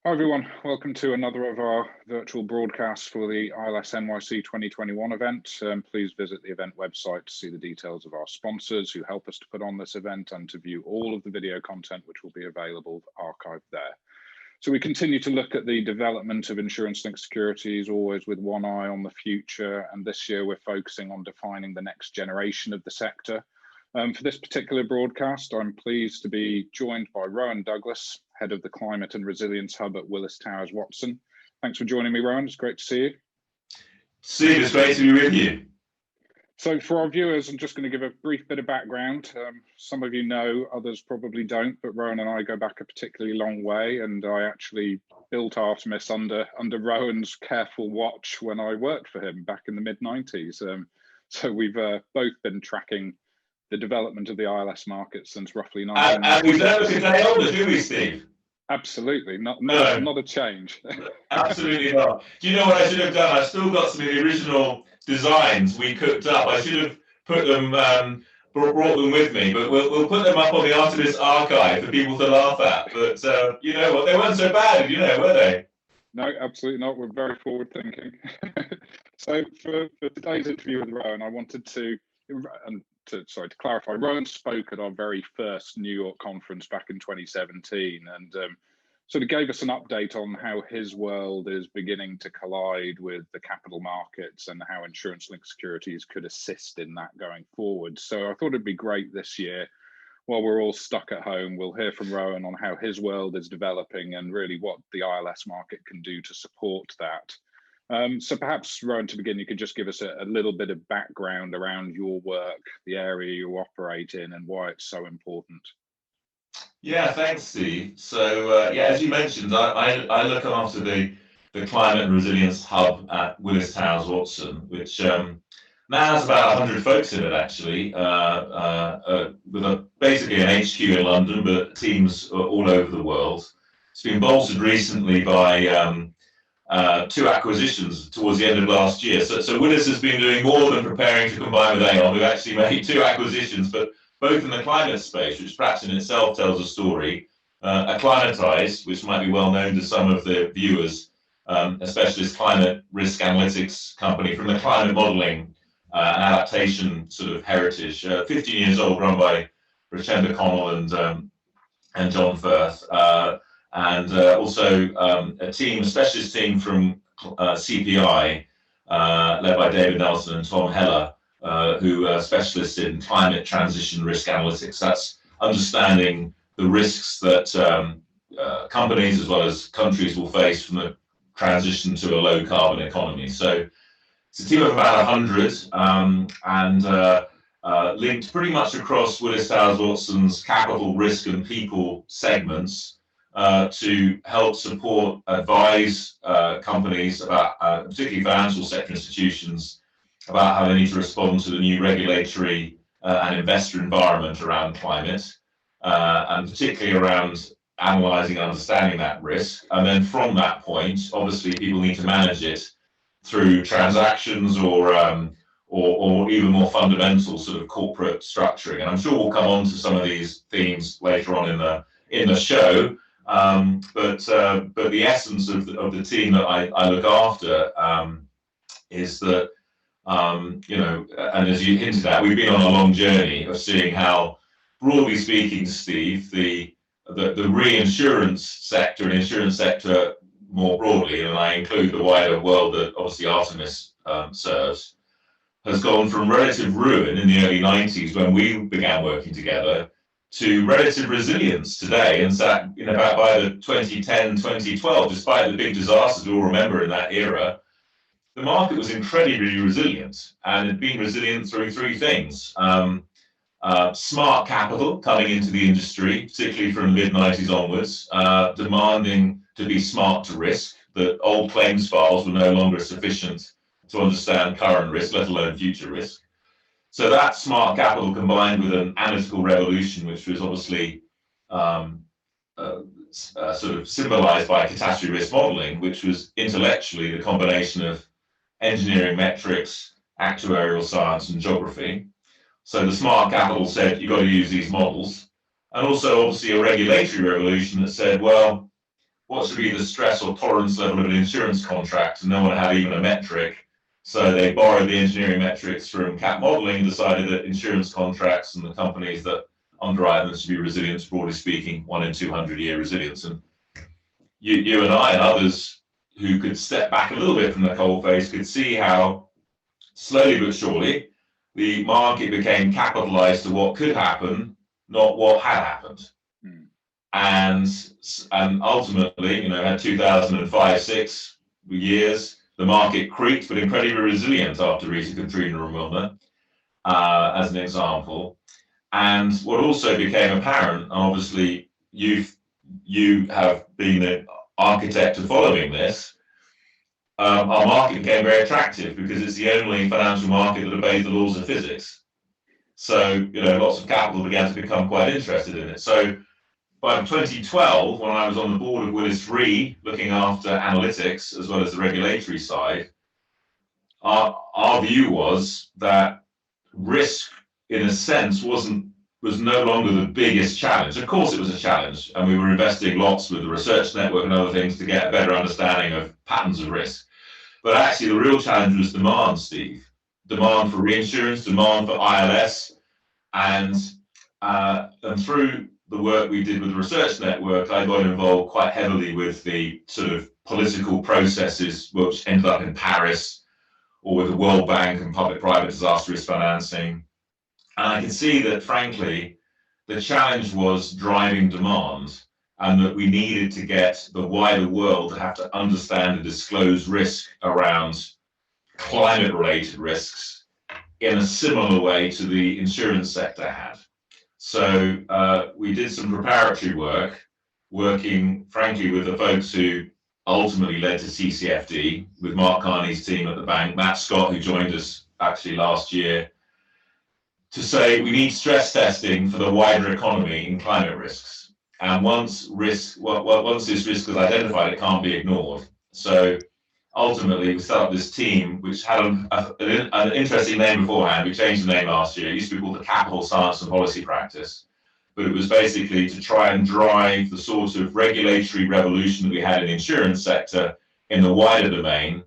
Hi everyone, welcome to another of our virtual broadcasts for the ILS NYC 2021 event. Please visit the event website to see the details of our sponsors who help us to put on this event and to view all of the video content which will be available archived there. So we continue to look at the development of insurance-linked securities, always with one eye on the future, and this year we're focusing on defining the next generation of the sector. For this particular broadcast, I'm pleased to be joined by Rowan Douglas, Head of the Climate and Resilience Hub at Willis Towers Watson. Thanks for joining me, Rowan. It's great to see you. Steve, it's great to be with you. So for our viewers, I'm just going to give a brief bit of background. Some of you know, others probably don't, but Rowan and I go back a particularly long way, and I actually built Artemis under Rowan's careful watch when I worked for him back in the mid-90s. So we've both been tracking the development of the ILS market since roughly 1990. And we don't look a day older, do we, Steve? Absolutely, not a change. Absolutely not. Do you know what I should have done? I've still got some of the original designs we cooked up. I should have put them, brought them with me, but we'll put them up on the Artemis archive for people to laugh at. But you know what? They weren't so bad, were they? No, absolutely not. We're very forward thinking. So for today's interview with Rowan, I wanted to clarify, Rowan spoke at our very first New York conference back in 2017 and sort of gave us an update on how his world is beginning to collide with the capital markets and how insurance-linked securities could assist in that going forward. So I thought it'd be great this year, while we're all stuck at home, we'll hear from Rowan on how his world is developing and really what the ILS market can do to support that. So perhaps, Rowan, to begin, you could just give us a little bit of background around your work, the area you operate in, and why it's so important. Yeah, thanks, Steve. So, yeah, as you mentioned, I look after the Climate and Resilience Hub at Willis Towers Watson, which now has about 100 folks in it, actually, with basically an HQ in London, but teams all over the world. It's been bolstered recently by two acquisitions towards the end of last year. So Willis has been doing more than preparing to combine with Aon. We've actually made two acquisitions, but both in the climate space, which perhaps in itself tells a story. Acclimatise, which might be well known to some of the viewers, a specialist climate risk analytics company from the climate modelling and adaptation sort of heritage, 15 years old, run by Rachenda Connell and John Firth. And also a specialist team from CPI, led by David Nelson and Tom Heller, who are specialists in climate transition risk analytics. That's understanding the risks that companies as well as countries will face from the transition to a low carbon economy. So it's a team of about 100 and linked pretty much across Willis Towers Watson's capital, risk and people segments, to help support, advise companies about, particularly financial sector institutions, about how they need to respond to the new regulatory and investor environment around climate, and particularly around analysing and understanding that risk. And then from that point, obviously, people need to manage it through transactions or even more fundamental sort of corporate structuring. And I'm sure we'll come on to some of these themes later on in the show. But the essence of the team that I look after is that, and as you hinted at, we've been on a long journey of seeing how, broadly speaking, Steve, the reinsurance sector and insurance sector more broadly, and I include the wider world that obviously Artemis serves, has gone from relative ruin in the early 90s when we began working together to relative resilience today. And so, by the 2010, 2012, despite the big disasters we all remember in that era, the market was incredibly resilient, and had been resilient through three things. Smart capital coming into the industry, particularly from the mid-90s onwards, demanding to be smart to risk, that old claims files were no longer sufficient to understand current risk, let alone future risk. So that smart capital combined with an analytical revolution, which was obviously sort of symbolized by catastrophe risk modeling, which was intellectually the combination of engineering metrics, actuarial science, and geography. So the smart capital said, you've got to use these models. And also, obviously, a regulatory revolution that said, well, what should be the stress or tolerance level of an insurance contract, and no one had even a metric. So they borrowed the engineering metrics from cat modeling and decided that insurance contracts and the companies that underwrite them should be resilient, broadly speaking, 1 in 200 year resilience. And you and I and others who could step back a little bit from the coalface could see how slowly but surely the market became capitalized to what could happen, not what had happened. And ultimately, had 2005-6 years, the market creaked, but incredibly resilient after Rita, Katrina, and Wilma, as an example. And what also became apparent, and obviously you have been an architect of following this, our market became very attractive because it's the only financial market that obeys the laws of physics. So, lots of capital began to become quite interested in it. So by 2012, when I was on the board of Willis Re, looking after analytics as well as the regulatory side, our view was that risk, in a sense, was no longer the biggest challenge. Of course, it was a challenge, and we were investing lots with the research network and other things to get a better understanding of patterns of risk. But actually, the real challenge was demand, Steve. Demand for reinsurance, demand for ILS, and through the work we did with the research network, I got involved quite heavily with the sort of political processes which ended up in Paris, or with the World Bank and public-private disaster risk financing. And I could see that, frankly, the challenge was driving demand, and that we needed to get the wider world to have to understand and disclose risk around climate-related risks in a similar way to the insurance sector had. So we did some preparatory work, working, frankly, with the folks who ultimately led to CCFD, with Mark Carney's team at the bank, Matt Scott, who joined us actually last year, to say we need stress testing for the wider economy in climate risks. And once this risk is identified, it can't be ignored. So ultimately, we set up this team, which had an interesting name beforehand. We changed the name last year. It used to be called the Capital Science and Policy Practice. But it was basically to try and drive the sort of regulatory revolution that we had in the insurance sector in the wider domain.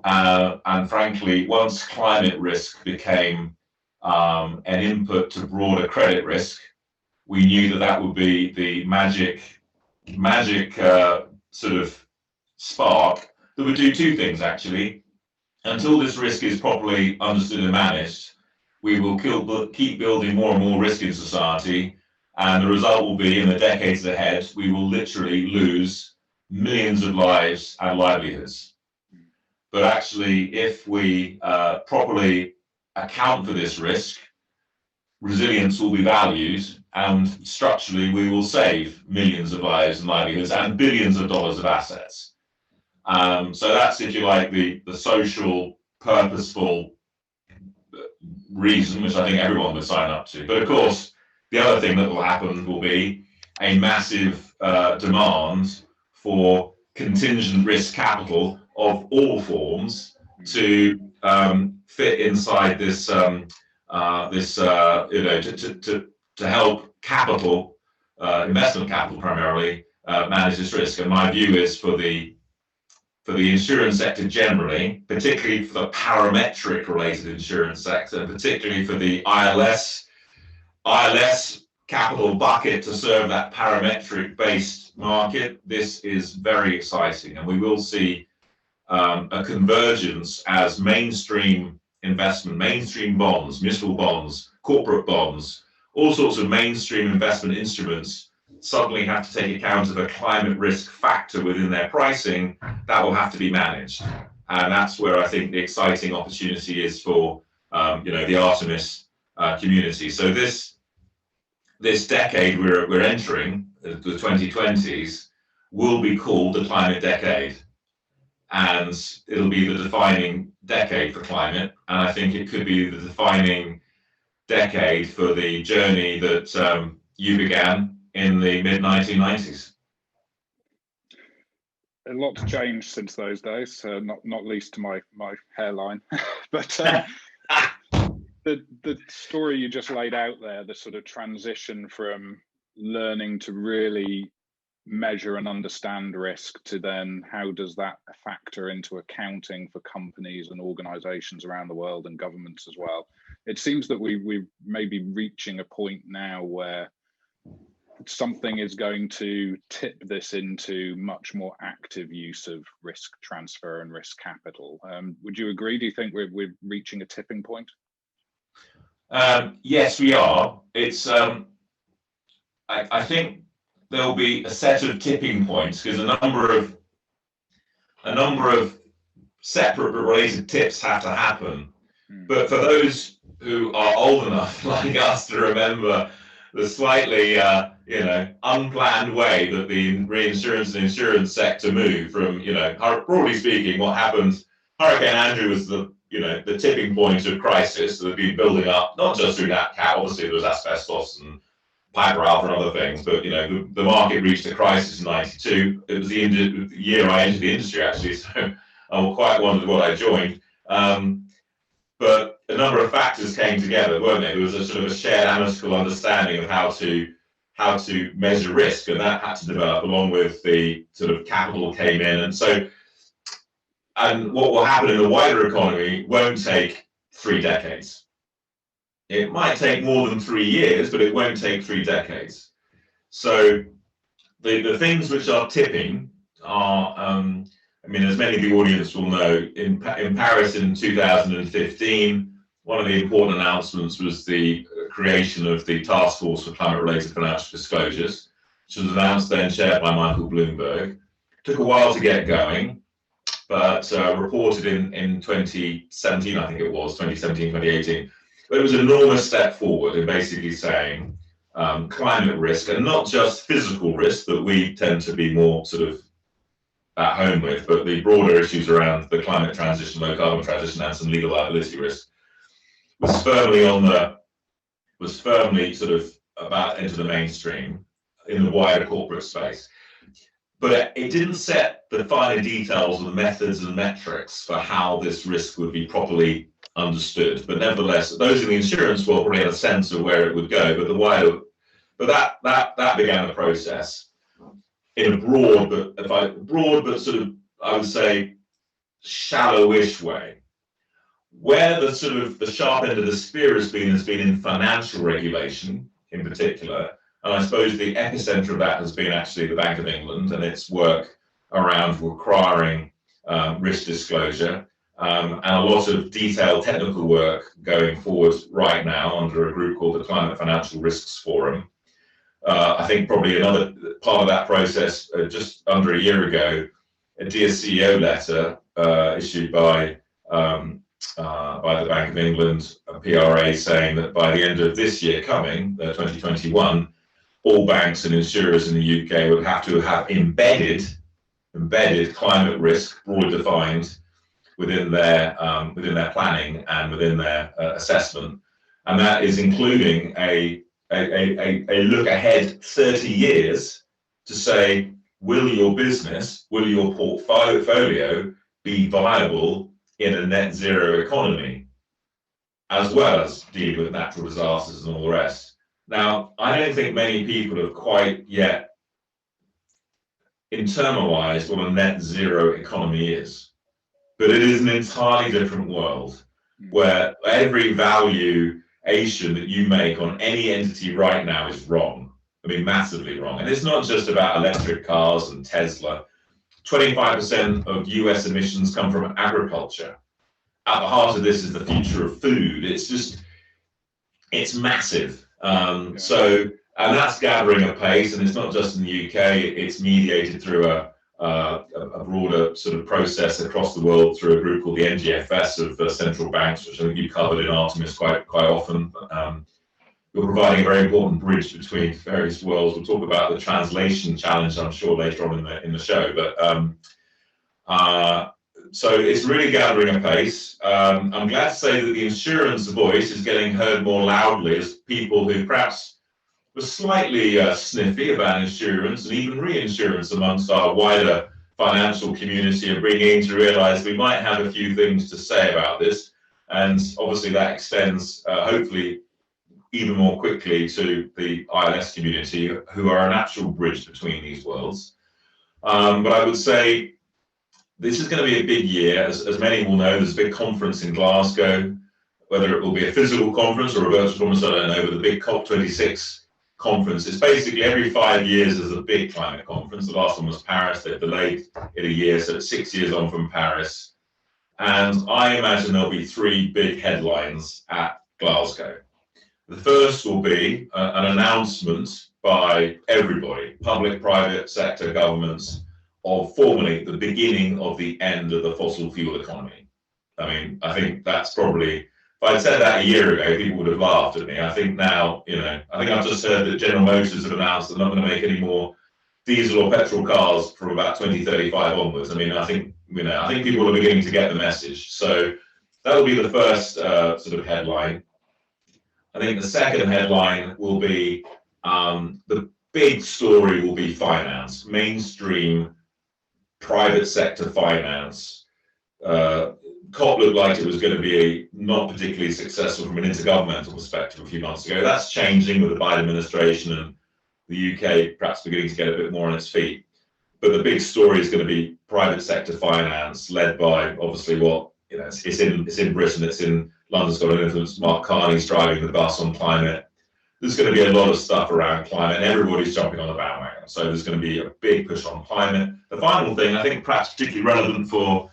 And frankly, once climate risk became an input to broader credit risk, we knew that would be the magic sort of spark that would do two things, actually. Until this risk is properly understood and managed, we will keep building more and more risk in society, and the result will be, in the decades ahead, we will literally lose millions of lives and livelihoods. But actually, if we properly account for this risk, resilience will be valued, and structurally we will save millions of lives and livelihoods and billions of dollars of assets. So that's, if you like, the social, purposeful reason, which I think everyone would sign up to. But of course, the other thing that will happen will be a massive demand for contingent risk capital of all forms to fit inside this, to help capital, investment capital primarily, manage this risk. And my view is for the insurance sector generally, particularly for the parametric related insurance sector, and particularly for the ILS capital bucket to serve that parametric based market, this is very exciting. And we will see a convergence as mainstream investment, mainstream bonds, municipal bonds, corporate bonds, all sorts of mainstream investment instruments suddenly have to take account of a climate risk factor within their pricing that will have to be managed. And that's where I think the exciting opportunity is for the Artemis community. So this decade we're entering, the 2020s, will be called the climate decade. And it'll be the defining decade for climate. And I think it could be the defining decade for the journey that you began in the mid-1990s. A lot's changed since those days, not least to my hairline. But the story you just laid out there, the sort of transition from learning to really measure and understand risk to then how does that factor into accounting for companies and organizations around the world and governments as well. It seems that we may be reaching a point now where something is going to tip this into much more active use of risk transfer and risk capital. Would you agree? Do you think we're reaching a tipping point? Yes, we are. It's I think there'll be a set of tipping points because a number of separate but related tips have to happen. But for those who are old enough like us to remember the slightly unplanned way that the reinsurance and insurance sector moved from, broadly speaking, what happened, Hurricane Andrew was the tipping point of crisis that had been building up, not just through Nat Cat, obviously there was asbestos and Piper Alpha and other things, but the market reached a crisis in '92. It was the year I entered the industry, actually, so I quite wondered what I joined. But a number of factors came together, weren't there? There was a sort of a shared analytical understanding of how to measure risk, and that had to develop along with the sort of capital came in, and what will happen in the wider economy won't take 3 decades. It might take more than 3 years, but it won't take 3 decades. So the things which are tipping are, as many of the audience will know, in Paris in 2015, one of the important announcements was the creation of the Task Force for Climate-Related Financial Disclosures, which was announced then, chaired by Michael Bloomberg. It took a while to get going, but reported in 2017, I think it was, 2017, 2018. But it was an enormous step forward in basically saying climate risk, and not just physical risk that we tend to be more sort of at home with, but the broader issues around the climate transition, low carbon transition, and some legal liability risk was firmly sort of about into the mainstream in the wider corporate space. But it didn't set the finer details of the methods and metrics for how this risk would be properly understood. But nevertheless, those in the insurance world probably had a sense of where it would go. But that began the process in a broad but sort of, I would say, shallowish way. Where the sort of the sharp end of the spear has been in financial regulation in particular. And I suppose the epicenter of that has been actually the Bank of England and its work around requiring risk disclosure, and a lot of detailed technical work going forward right now under a group called the Climate Financial Risks Forum. I think probably another part of that process, just under a year ago, a Dear CEO letter issued by the Bank of England, a PRA, saying that by the end of this year coming, 2021, all banks and insurers in the UK would have to have embedded climate risk, broadly defined, within their planning and within their assessment, and that is including a look ahead 30 years to say, will your business, will your portfolio be viable in a net zero economy, as well as dealing with natural disasters and all the rest. Now, I don't think many people have quite yet internalized what a net zero economy is, but it is an entirely different world where every valuation that you make on any entity right now is wrong. I mean, massively wrong. And it's not just about electric cars and Tesla. 25% of US emissions come from agriculture. At the heart of this is the future of food. It's massive. And that's gathering a pace, and it's not just in the UK, it's mediated through a broader sort of process across the world through a group called the NGFS of central banks, which I think you covered in Artemis quite often. You're providing a very important bridge between various worlds. We'll talk about the translation challenge, I'm sure, later on in the show. But so it's really gathering a pace. I'm glad to say that the insurance voice is getting heard more loudly as people who perhaps were slightly sniffy about insurance and even reinsurance amongst our wider financial community are beginning to realise we might have a few things to say about this. And obviously that extends, hopefully, even more quickly to the ILS community, who are a natural bridge between these worlds. But I would say this is going to be a big year. As many will know, there's a big conference in Glasgow. Whether it will be a physical conference or a virtual conference, I don't know, but the big COP26 conference is basically every 5 years there's a big climate conference. The last one was Paris. They've delayed it a year, so it's 6 years on from Paris. And I imagine there'll be 3 big headlines at Glasgow. The first will be an announcement by everybody, public, private sector, governments, of formally the beginning of the end of the fossil fuel economy. I mean, I think that's probably, if I'd said that a year ago, people would have laughed at me. I think now, I think I've just heard that General Motors have announced they're not going to make any more diesel or petrol cars from about 2035 onwards. I mean, I think people are beginning to get the message. So that'll be the first sort of headline. I think the second headline will be the big story will be finance, mainstream private sector finance. COP looked like it was going to be not particularly successful from an intergovernmental perspective a few months ago. That's changing with the Biden administration and the UK perhaps beginning to get a bit more on its feet. But the big story is going to be private sector finance, led by obviously it's in Britain, it's in London's got an influence. Mark Carney's driving the bus on climate. There's going to be a lot of stuff around climate, and everybody's jumping on the bandwagon. So there's going to be a big push on climate. The final thing, I think perhaps particularly relevant for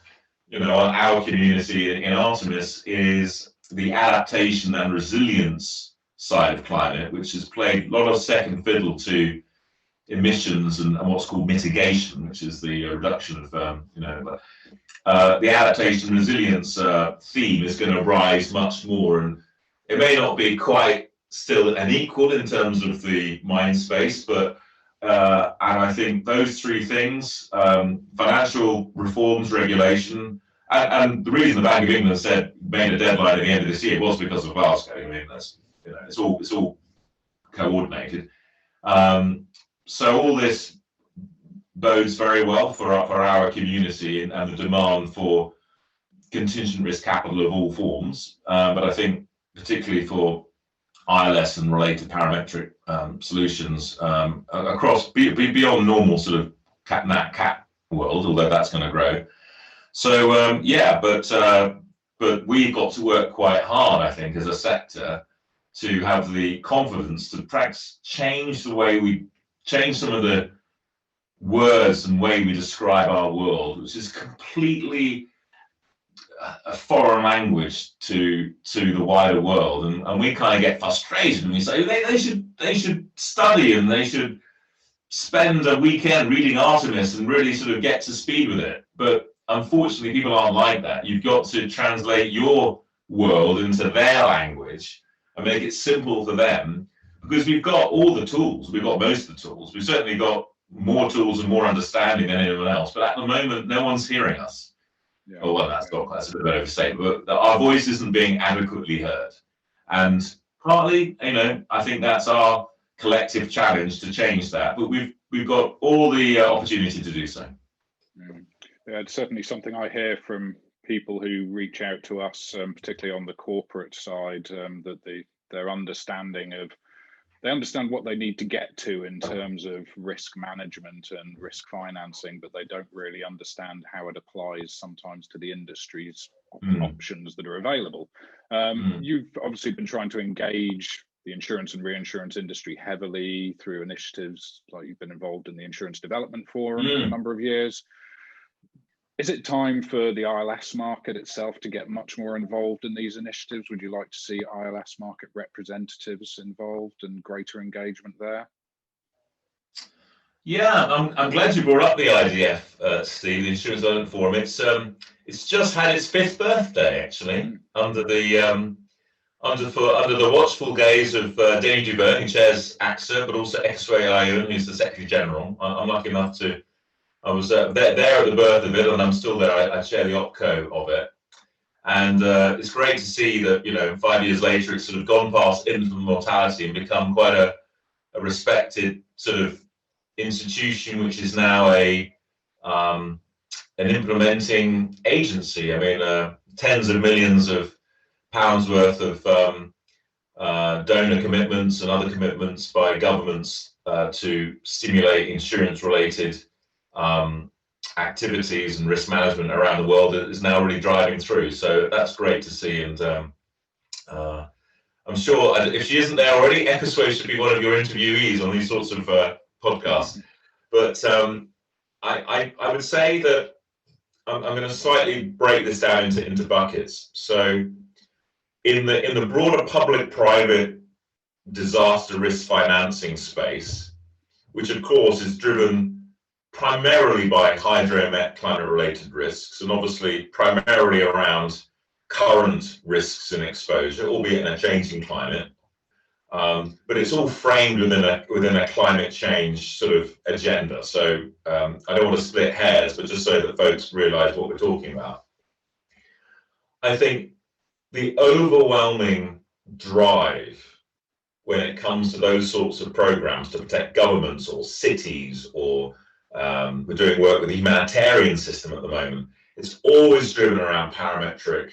our community in Artemis, is the adaptation and resilience side of climate, which has played a lot of second fiddle to emissions and what's called mitigation, which is the reduction of the adaptation and resilience theme is going to rise much more, and it may not be quite still an equal in terms of the mind space, but and I think those 3 things, financial reforms, regulation, and the reason the Bank of England said made a deadline at the end of this year was because of Glasgow. I mean, that's it's all coordinated. So all this bodes very well for our community and the demand for contingent risk capital of all forms. But I think particularly for ILS and related parametric solutions across beyond normal sort of cat world, although that's going to grow. So but we've got to work quite hard, I think, as a sector to have the confidence to perhaps change the way we change some of the words and way we describe our world, which is completely a foreign language to the wider world, and we kind of get frustrated and we say they should study and they should spend a weekend reading Artemis and really sort of get to speed with it. But unfortunately, people aren't like that. You've got to translate your world into their language and make it simple for them, because we've got all the tools. We've got most of the tools. We've certainly got more tools and more understanding than anyone else. But at the moment, no one's hearing us. Yeah. Oh, well, that's a bit of an overstatement, but our voice isn't being adequately heard. And partly, I think that's our collective challenge to change that. But we've got all the opportunity to do so. Yeah, it's certainly something I hear from people who reach out to us, particularly on the corporate side, that their understanding of, they understand what they need to get to in terms of risk management and risk financing, but they don't really understand how it applies sometimes to the industry's options that are available. You've obviously been trying to engage the insurance and reinsurance industry heavily through initiatives, like you've been involved in the Insurance Development Forum for a number of years. Is it time for the ILS market itself to get much more involved in these initiatives? Would you like to see ILS market representatives involved and greater engagement there? Yeah, I'm glad you brought up the IDF, Steve, the Insurance Development Forum. It's just had its 5th birthday, actually, under the watchful gaze of Denis Dubin, who chairs AXA, but also X-Ray Ayun, who's the Secretary General. I'm lucky enough to. I was there at the birth of it, and I'm still there. I chair the opco of it, and it's great to see that 5 years later it's sort of gone past infant mortality and become quite a respected sort of institution, which is now an implementing agency. I mean, tens of millions of pounds worth of donor commitments and other commitments by governments to stimulate insurance-related activities and risk management around the world is now really driving through. So that's great to see. And I'm sure if she isn't there already, Episway should be one of your interviewees on these sorts of podcasts. But I would say that I'm going to slightly break this down into buckets. So in the broader public-private disaster risk financing space, which of course is driven primarily by hydromet climate-related risks, and obviously primarily around current risks and exposure, albeit in a changing climate. But it's all framed within a climate change sort of agenda. So I don't want to split hairs, but just so that folks realise what we're talking about. I think the overwhelming drive when it comes to those sorts of programs to protect governments or cities, or we're doing work with the humanitarian system at the moment, it's always driven around parametric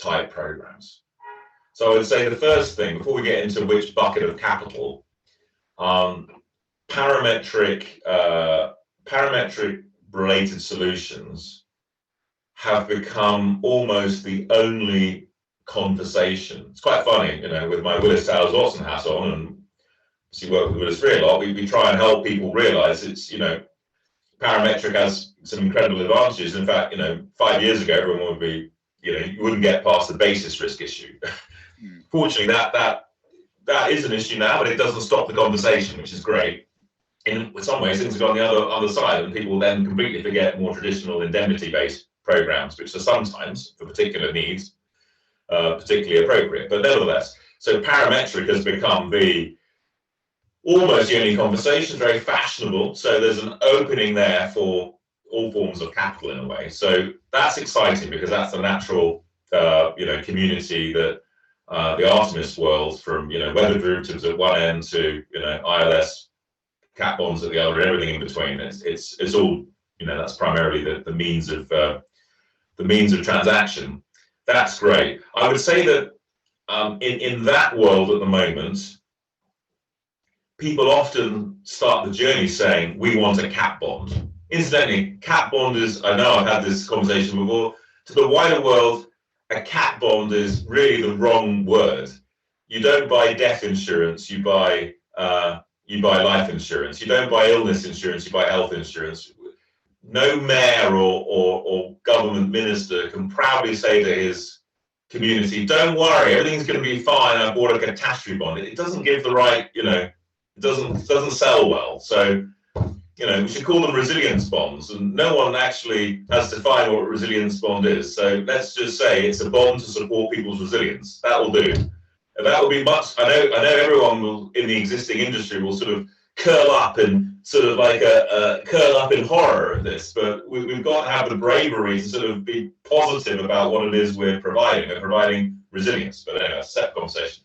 type programs. So I would say the first thing, before we get into which bucket of capital, parametric related solutions have become almost the only conversation. It's quite funny, you know, with my Willis Towers Watson hat on, and obviously work with Willis Re a lot, we try and help people realize it's, you know, parametric has some incredible advantages. In fact, you know, 5 years ago, everyone would be, you know, you wouldn't get past the basis risk issue. Fortunately, that is an issue now, but it doesn't stop the conversation, which is great. In some ways, things have gone the other side, and people then completely forget more traditional indemnity-based programs, which are sometimes, for particular needs, particularly appropriate. But nevertheless, so parametric has become almost the only conversation, very fashionable. So there's an opening there for all forms of capital in a way. So that's exciting, because that's the natural, you know, community that the Artemis world, from, you know, weather derivatives at one end to, you know, ILS cat bonds at the other, and everything in between. It's all, you know, that's primarily the means of transaction. That's great. I would say that in that world at the moment, people often start the journey saying, we want a cat bond. Incidentally, cat bond is, I know I've had this conversation before, to the wider world, a cat bond is really the wrong word. You don't buy death insurance, you buy life insurance. You don't buy illness insurance, you buy health insurance. No mayor or government minister can proudly say to his community, don't worry, everything's going to be fine, I bought a catastrophe bond. It doesn't give the right, you know, it doesn't sell well. So, you know, we should call them resilience bonds, and no one actually has defined what a resilience bond is. So let's just say it's a bond to support people's resilience. That will do. And that will be much, I know everyone will, in the existing industry, will sort of curl up in sort of like curl up in horror at this, but we've got to have the bravery to sort of be positive about what it is we're providing. We're providing resilience, but anyway, separate conversation.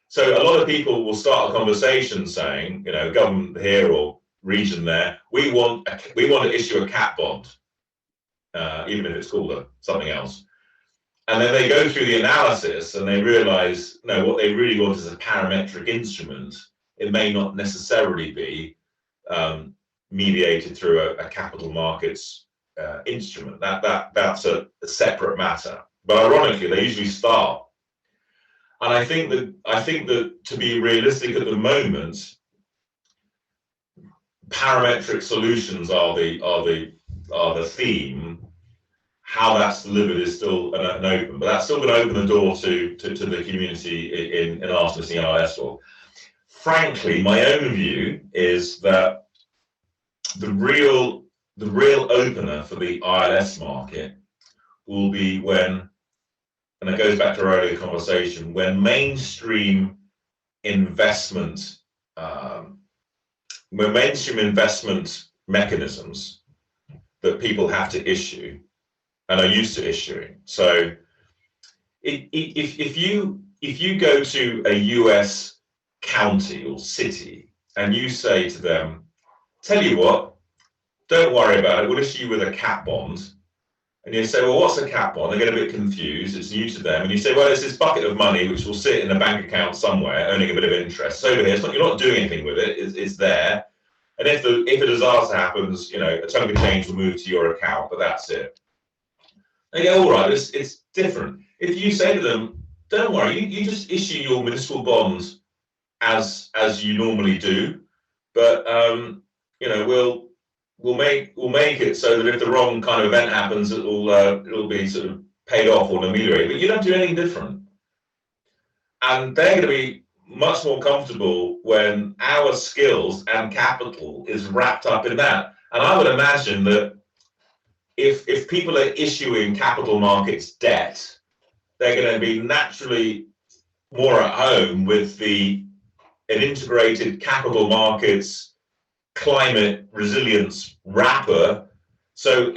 So a lot of people will start a conversation saying, you know, government here or region there, we want to issue a cat bond, even if it's called something else. And then they go through the analysis and they realize, no, what they really want is a parametric instrument. It may not necessarily be mediated through a capital markets instrument. That's a separate matter. But ironically, they usually start. And I think that to be realistic at the moment, parametric solutions are the theme. How that's delivered is still an open, but that's still going to open the door to the community in Artemis and the ILS world. Frankly, my own view is that the real opener for the ILS market will be when, and it goes back to our earlier conversation, when mainstream investment mechanisms that people have to issue and are used to issuing. So if you go to a US county or city and you say to them, tell you what, don't worry about it, we'll issue you with a cat bond, And you say, well, what's a cat bond? They get a bit confused. It's new to them. And you say, well, it's this bucket of money which will sit in a bank account somewhere, earning a bit of interest. It's over here. You're not doing anything with it. It's there. And if a disaster happens, a chunk of change will move to your account, but that's it. They go, all right, it's different. If you say to them, don't worry, you just issue your municipal bonds as you normally do, but we'll make it so that if the wrong kind of event happens, it'll be sort of paid off or ameliorated. But you don't do anything different, and they're going to be much more comfortable when our skills and capital is wrapped up in that. And I would imagine that if people are issuing capital markets debt, they're going to be naturally more at home with an integrated capital markets climate resilience wrapper. So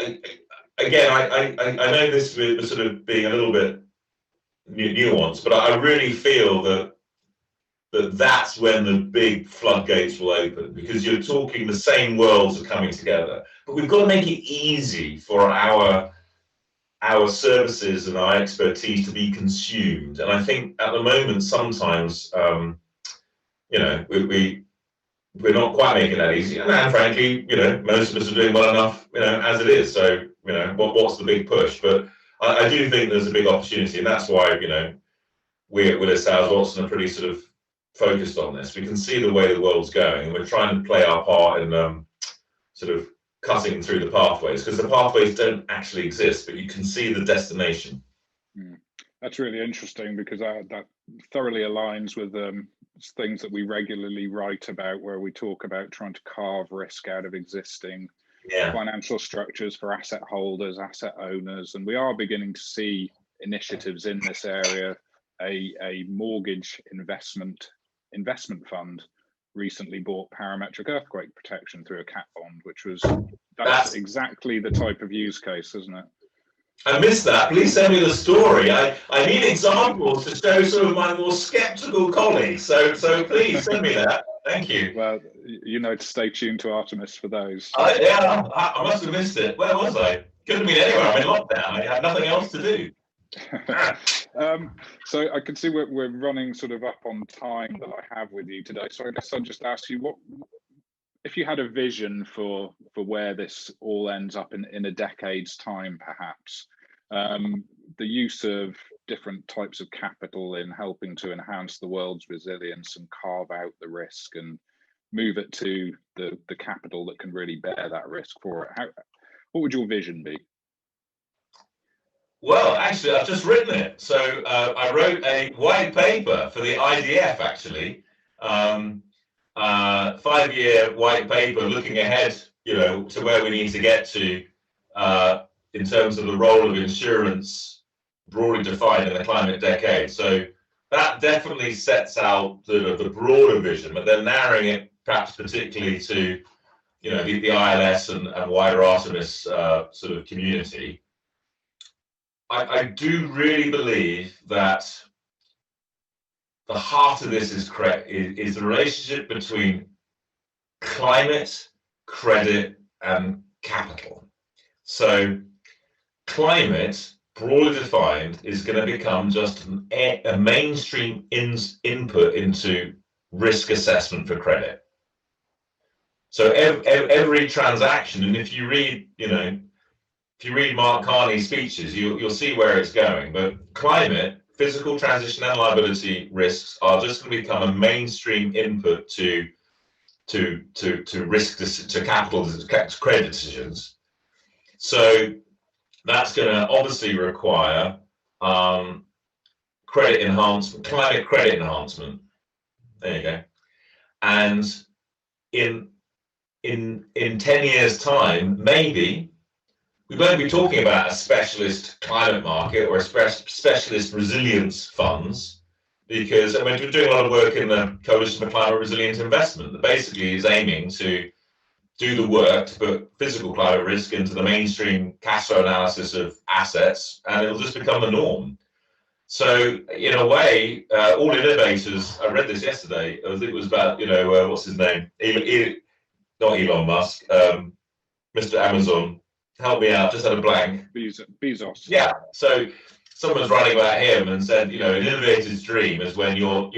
again, I know this was sort of being a little bit nuanced, but I really feel that's when the big floodgates will open, because you're talking the same worlds are coming together. But we've got to make it easy for our services and our expertise to be consumed. And I think at the moment, sometimes, we're not quite making that easy. And frankly, most of us are doing well enough, as it is. So, what's the big push? But I do think there's a big opportunity, and that's why, we at Willis Towers Watson are pretty sort of focused on this. We can see the way the world's going, and we're trying to play our part in sort of cutting through the pathways, because the pathways don't actually exist, but you can see the destination. That's really interesting, because that thoroughly aligns with things that we regularly write about, where we talk about trying to carve risk out of existing financial structures for asset holders, asset owners, and we are beginning to see initiatives in this area. A mortgage investment fund recently bought parametric earthquake protection through a cat bond, which that's exactly the type of use case, isn't it? I missed that. Please send me the story. I need examples to show some of my more skeptical colleagues. So please send me that. Thank you. Well, to stay tuned to Artemis for those. I must have missed it. Where was I? Couldn't have been anywhere. I'm in lockdown. I had nothing else to do. So I can see we're running sort of up on time that I have with you today. So I guess I'll just ask you, what if you had a vision for where this all ends up in a decade's time, perhaps? The use of different types of capital in helping to enhance the world's resilience and carve out the risk and move it to the capital that can really bear that risk for it. What would your vision be? Well, actually, I've just written it. So I wrote a white paper for the IDF, actually, 5-year white paper looking ahead, to where we need to get to in terms of the role of insurance broadly defined in the climate decade. So that definitely sets out the broader vision, but then narrowing it perhaps particularly to, the ILS and wider Artemis sort of community. I do really believe that the heart of this is the relationship between climate, credit, and capital. So climate, broadly defined, is going to become just a mainstream input into risk assessment for credit. So every transaction, and if you read, if you read Mark Carney's speeches, you'll see where it's going. But climate, physical transition and liability risks are just going to become a mainstream input to risk, to capital, to credit decisions. So that's going to obviously require credit enhancement, climate credit enhancement. There you go. And in 10 years' time, maybe we won't be talking about a specialist climate market or a specialist resilience funds, because we're doing a lot of work in the Coalition for Climate Resilient Investment that basically is aiming to do the work to put physical climate risk into the mainstream cash flow analysis of assets, and it'll just become the norm. So in a way, all innovators, I read this yesterday, I think it was about, what's his name? Not Elon Musk, Mr. Amazon, help me out, just had a blank. Bezos. Yeah. So someone's writing about him and said, you know, an innovator's dream is when your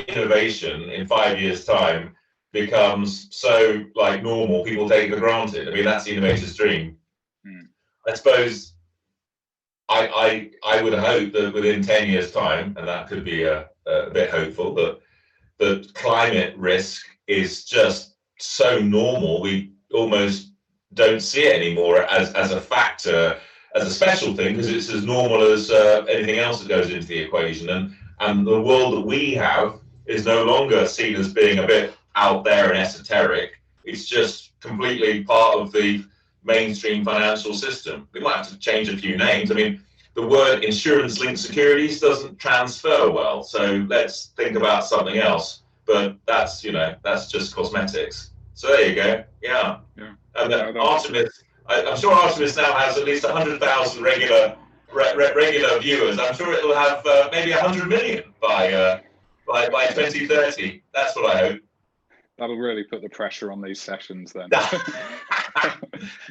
innovation in 5 years' time becomes so like normal, people take it for granted. I mean, that's the innovator's dream. I suppose I would hope that within 10 years' time, and that could be a bit hopeful, but the climate risk is just so normal, we almost don't see it anymore as a factor, as a special thing, because it's as normal as anything else that goes into the equation. And the world that we have is no longer seen as being a bit out there and esoteric. It's just completely part of the mainstream financial system. We might have to change a few names. I mean, the word insurance-linked securities doesn't transfer well, so let's think about something else. But that's, you know, that's just cosmetics. So there you go. Yeah. And then Artemis, I'm sure Artemis now has at least 100,000 regular viewers. I'm sure it'll have maybe 100 million by 2030. That's what I hope. That'll really put the pressure on these sessions then.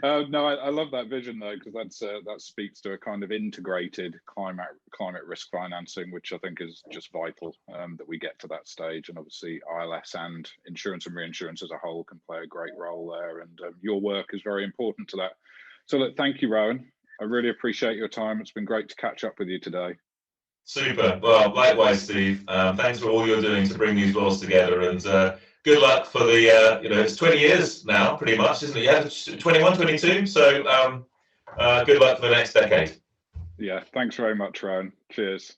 No, I love that vision though, because that speaks to a kind of integrated climate risk financing, which I think is just vital that we get to that stage. And obviously ILS and insurance and reinsurance as a whole can play a great role there. And your work is very important to that. So look, thank you, Rowan. I really appreciate your time. It's been great to catch up with you today. Super. Well, likewise, Steve. Thanks for all you're doing to bring these laws together, and good luck for the, you know, it's 20 years now, pretty much, isn't it? Yeah, 21, 22. So good luck for the next decade. Yeah, thanks very much, Rowan. Cheers.